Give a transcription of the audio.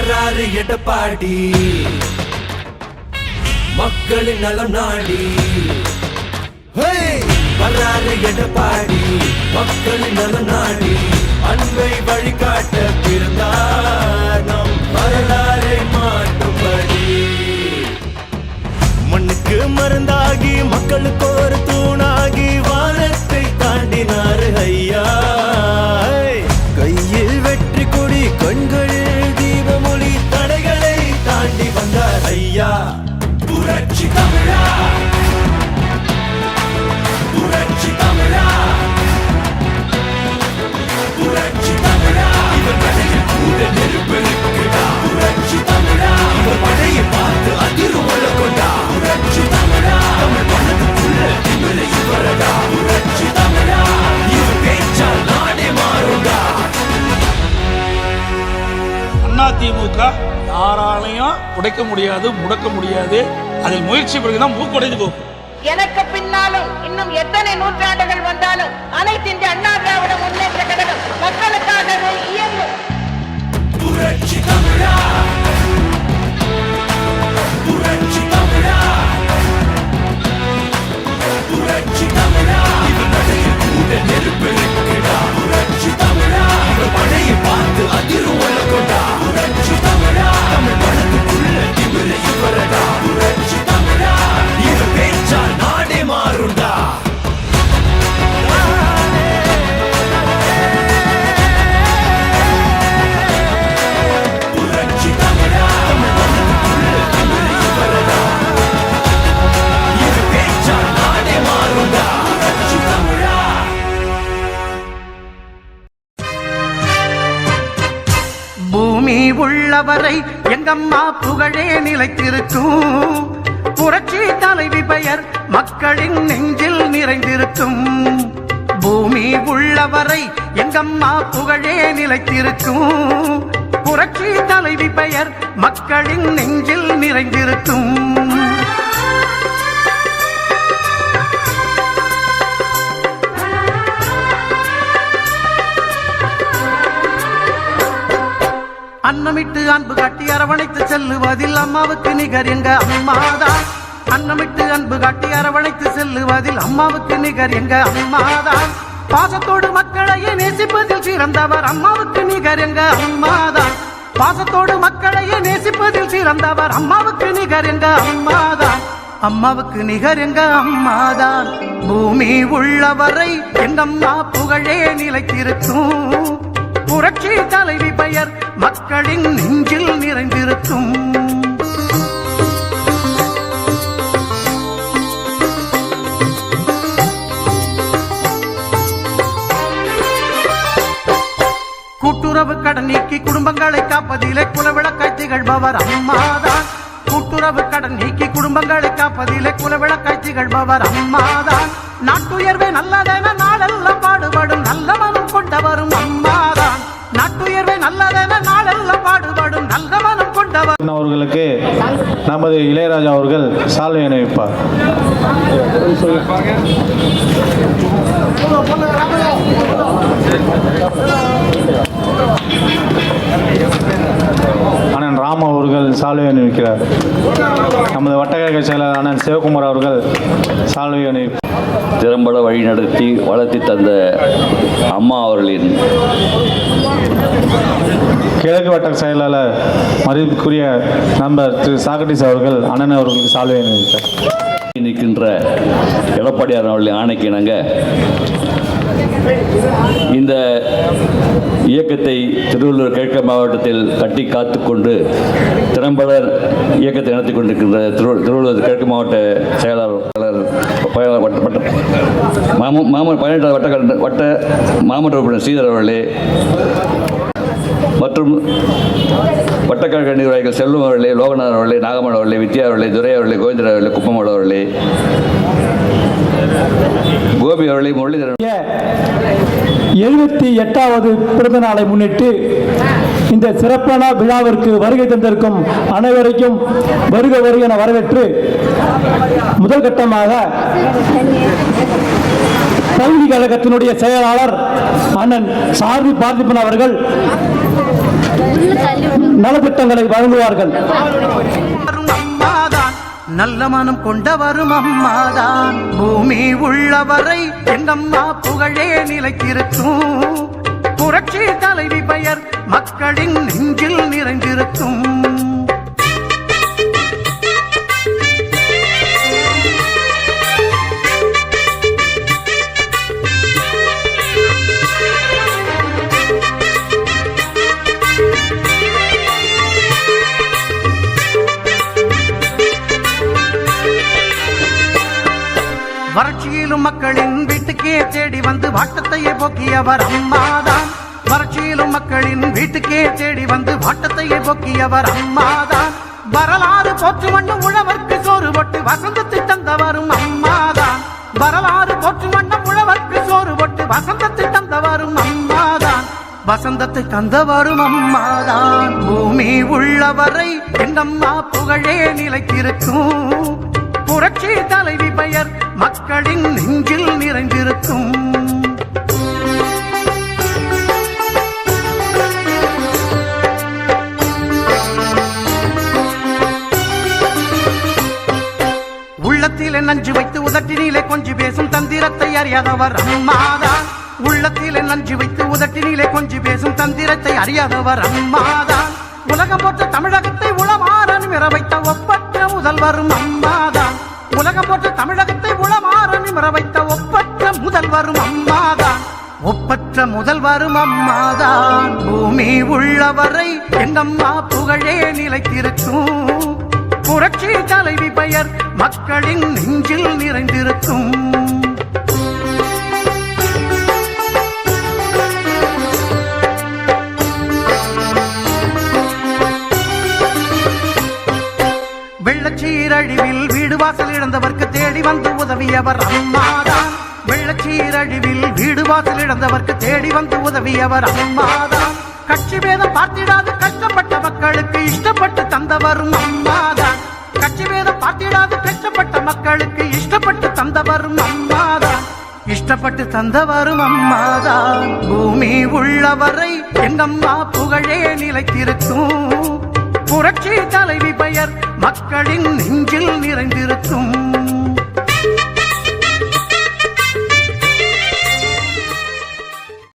வர்றாரு எடப்பாடி மக்களின் நலம் நாடி. வர்றாரு எடப்பாடி மக்களின் நலம் நாடி. அன்பை வழிகாட்ட பிறந்தார் நம் வரலாறை மாற்றும்படி. மண்ணுக்கு மருந்தாகி மக்களுக்கு ஒரு தூணாகி வானத்தை தாண்டினாரு ஐயா. கையில் வெற்றி கொடி கண்களில் தீபமொழி தடைகளை தாண்டி வந்தார் ஐயா. புரட்சி தமிழா புரட்சி தமிழா புரட்சி தமிழா. இவர் படையில் கூட நெருப்பெருக்குடா. புரட்சி தமிழா இவர் படையை பார்த்து அதிரும் கொண்டா. புரட்சி தமிழா தமிழ் மனதுக்குள்ள திமிரை இவரடா. புரட்சி தமிழா இவர் பேச்சால் நாடே மாறுண்டா. அதிமுக யாராலையும் உடைக்க முடியாது, முடக்க முடியாது. அதில் முயற்சி பிறகுதான் மூக்குடைந்து போகும். எனக்கு பின்னாலும் இன்னும் எத்தனை நூற்றாண்டுகள் வந்தாலும் அனைத்து இந்திய அண்ணா திராவிட முன்னேற்ற கழகம் மக்களுக்காகவே இயங்கும். புரட்சி தமிழா புரட்சி தமிழா புரட்சி தமிழா இவர் படையில் கூட நெருப்பெருக்குடா. புரட்சி தமிழா இவர் படையை பார்த்து அதிரும் கொண்டா. புரட்சி தமிழா தமிழ் மனதுக்குள்ள திமிரை இவரடா. புரட்சி தமிழா இவர் பேச்சால் நாடே மாறுண்டா. புரட்சி தமிழா தமிழ் மனதுக்குள்ள திமிரை இவரடா. இவர் பேச்சால் நாடே மாறுண்டா. புரட்சி தமிழா. பூமி உள்ளவரை எங்கம்மா புகழே நிலைத்திருக்கும். புரட்சி தலைவி பெயர் மக்களின் நெஞ்சில் நிறைந்திருக்கும். பூமி உள்ளவரை எங்கம்மா புகழே நிலைத்திருக்கும். புரட்சி தலைவி பெயர் மக்களின் நெஞ்சில் நிறைந்திருக்கும். அன்னமிட்டு அன்பு காட்டி அரவணைத்து செல்லுவதில் அம்மாவுக்கு நிகர் எங்க அம்மாதான். அன்னமிட்டு அன்பு காட்டி அரவணைத்து செல்லுவதில் அம்மாவுக்கு நிகர் எங்க அம்மாதான். பாசத்தோடு மக்களையே நேசிப்பதில் சிறந்தவர் அம்மாவுக்கு நிகர் எங்க அம்மாதான். பாசத்தோடு மக்களையே நேசிப்பதில் சிறந்தவர் அம்மாவுக்கு நிகர் எங்க அம்மாதான். அம்மாவுக்கு நிகர் எங்க அம்மாதான். பூமி உள்ளவரை எங்கம்மா புகழே நிலைத்திருக்கும். புரட்சி தலைவி பெயர் மக்களின் நெஞ்சில் நிறைந்திருக்கும். கூட்டுறவு கடன் நீக்கி குடும்பங்களை காப்பதிலே குலவிளக்காய் திகழ்பவர் அம்மாதான். கூட்டுறவு கடன் நீக்கி குடும்பங்களை காப்பதிலே குலவிளக்காய் திகழ்பவர் அம்மாதான். நாட்டுயர்வே நல்லதென நாளெல்லாம் பாடுபடும் நல்ல மனம் கொண்டவரும் அம்மாதான். நாட்டுயர்வே நல்லதென நாளெல்லாம் பாடுபடும் நல்ல மனம் கொண்டவர். அவர்களுக்கு நமது இளையராஜா அவர்கள் சால்வை அணிவிப்பார். அண்ணன் ராம் அவர்கள் சால்வை அணிவிக்கிறார். நமது வட்டக்கழக செயலாளர் அண்ணன் சிவகுமார் அவர்கள் சால்வை அணிவிப்பார். திறம்பட வழிநடத்தி வளர்த்தி தந்த அம்மா அவர்களின் கிழக்கு வட்ட செயலாளர் மதிப்புக்குரிய நண்பர் திரு சாக்ரட்டிஸ் அவர்கள் அண்ணன் அவர்களுக்கு சால்வை அணிவித்தார். நிற்கின்ற எடப்பாடியார் அவர்களின் ஆணைக்கு இணங்க இந்த இயக்கத்தை திருவள்ளூர் கிழக்கு மாவட்டத்தில் கட்டி காத்து கொண்டு திறம்பட இயக்கத்தை நடத்தி கொண்டிருக்கின்ற திருவள்ளூர் கிழக்கு மாவட்ட செயலாளர் வட்ட மாமன்ற உறுப்பினர் ஸ்ரீதர் அவர்களே மற்றும் வட்டக்கழக நிர்வாகிகள் செல்வம் அவர்களே, லோகநாதன் அவர்களே, நாகமன் அவர்களே, வித்யா அவர்களே, துரை அவர்களே, கோவிந்தர் அவர்களே, குப்பமோடு அவர்களே, கோபி அவர்களே, முரளிதரன் 78வது பிறந்த நாளை முன்னிட்டு இந்த சிறப்பான விழாவிற்கு வருகை தந்திருக்கும் அனைவருக்கும் வருக வருக என வரவேற்று முதல் கட்டமாக கல்வி கழகத்தினுடைய செயலாளர் அண்ணன் சார்பி பார்த்திபன் அவர்கள் நலத்திட்டங்களை வழங்குவார்கள். வரும் அம்மாதான் நல்ல மனம் கொண்டவரும் அம்மாதான். பூமி உள்ளவரை எங்கம்மா புகழே நிலைத்திருக்கும். புரட்சி தலைவி பெயர் மக்களின் நெஞ்சில் நிறைந்திருக்கும். வறட்சியிலும் மக்களின் வீட்டுக்கே தேடி வந்து வாட்டத்தையே போக்கியவர் அம்மாதான். வறட்சியிலும் மக்களின் வீட்டுக்கே தேடி வந்து வாட்டத்தையே போக்கியவர் அம்மாதான். வரலாறு போற்று மண்ணும் உழவர்க்கு சோறு போட்டு வசந்தத்தை தந்தவரும் அம்மாதான். வரலாறு போற்று மண்ணும் உழவர்க்கு சோறு போட்டு வசந்தத்தை தந்தவரும் அம்மாதான். வசந்தத்தை தந்தவரும் அம்மாதான். பூமி உள்ளவரை எங்கம்மா புகழே நிலைத்திருக்கும். புரட்சி தலைவி பெயர் மக்களின் நெஞ்சில் நிறைந்திருக்கும். உள்ளத்திலே நஞ்சு வைத்து உதட்டினிலே கொஞ்சி பேசும் தந்திரத்தை அறியாதவர் அம்மாதான். உள்ளத்திலே நஞ்சு வைத்து உதட்டினிலே கொஞ்சி பேசும் தந்திரத்தை அறியாதவர் அம்மாதான். உலகம் போற்ற தமிழகத்தை உளமாற நிமிர வைத்த ஒப்பற்ற முதல்வரும் அம்மாதான். உலகம் போற்ற தமிழகத்தை உளமாற நிமிர வைத்த ஒப்பற்ற முதல்வரும் அம்மாதான். ஒப்பற்ற முதல்வரும் அம்மாதான். பூமி உள்ளவரை எங்கம்மா புகழே நிலைத்திருக்கும். புரட்சி தலைவி பெயர் மக்களின் நெஞ்சில் நிறைந்திருக்கும். வெள்ளச்சீரழிவில் வீடு வாசல் இழந்தவர்க்கு தேடி வந்து உதவியவர் அம்மாதான். வெள்ளச்சீரழிவில் வீடு வாசல் இழந்தவர்க்கு தேடி வந்து உதவியவர் அம்மாதான். கட்சி பேதம் பார்த்திடாது கஷ்டப்பட்ட மக்களுக்கு இஷ்டப்பட்டு தந்தவரும் அம்மாதான். கட்சி பேதம் பார்த்திடாது கஷ்டப்பட்ட மக்களுக்கு இஷ்டப்பட்டு தந்தவரும் அம்மாதான். இஷ்டப்பட்டு தந்தவரும் அம்மாதான். பூமி உள்ளவரை எங்கம்மா புகழே நிலைத்திருக்கும். புரட்சி தலைவி பெயர் மக்களின் நெஞ்சில் நிறைந்திருக்கும்.